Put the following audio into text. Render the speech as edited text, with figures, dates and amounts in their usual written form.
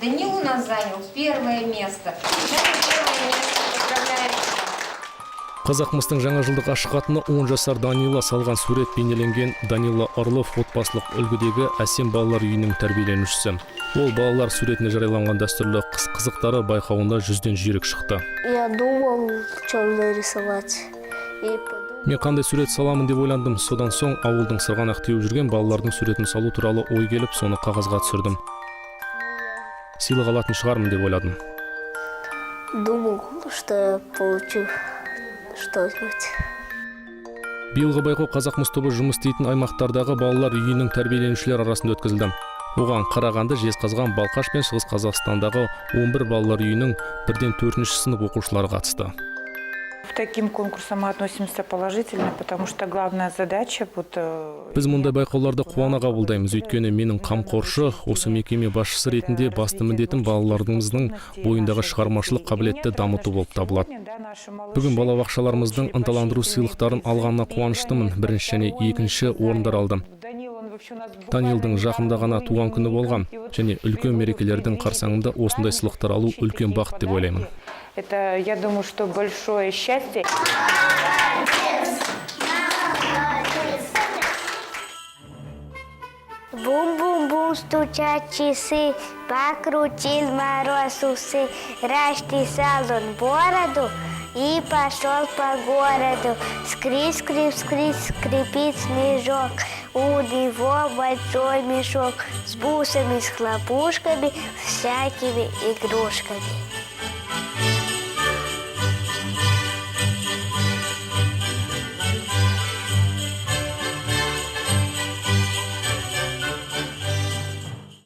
Данил у нас занял первое место. Первое место поздравляем. Қазақмыстың жаңа жылдық ашық хатына 10 жасар Данила салған сурет бейнеленген. Данила Орлов отбасылық үлгідегі әсем балалар үйінің тәрбиеленушісі. Ол балалар суретіне жарияланған дәстүрлі қыз қызықтары байқауында 100-ден жүйрік шықты. Я думал, что нарисовать. Мен қандай сурет саламын деп ойландым. Содан соң ауылдың сырғанақ теуіп жүрген балалардың суретін салу туралы ой келіп, соны қағазға түсірдім. Сыйлық алатын шығармын деп ойладым. Думал, что получу что-нибудь. Биылғы байқау Қазақмыс тобы жұмыс істейтін аймақтардағы балалар үйінің тәрбиеленушілер арасында өткізілді. Оған Қарағанды, Жезқазған, Балқаш пен Шығыс Қазақстандағы 11 балалар үйінің 1-ден 4-ші сынып оқушылары қатысты. К таким конкурсам мы относимся положительно, потому что главная задача Біз мұндай байқауларды қуана қабылдаймыз, өйткені менің қамқоршы, осы мекеме басшысы ретінде басты міндетім балаларымыздың бойындағы шығармашылық қабілетті дамыту болып табылады. Бүгін балабақшаларымыздың ынталандыру сыйлықтарын алғанына қуаныштымын. Бірінші және екінші орындар алдым. Данилдың жақында ғана туған күні болған, және үлкен мерекелердің қарсаңында осындай сыйлықтар алу үлкен бақыт деп ойлаймын. Это, я думаю, что большое счастье. Бум-бум-бум стучат часы, покрутил мороз усы, расчесал он бороду и пошел по городу. Скрип-скрип-скрип, скрипит снежок, у него большой мешок с бусами, с хлопушками, всякими игрушками.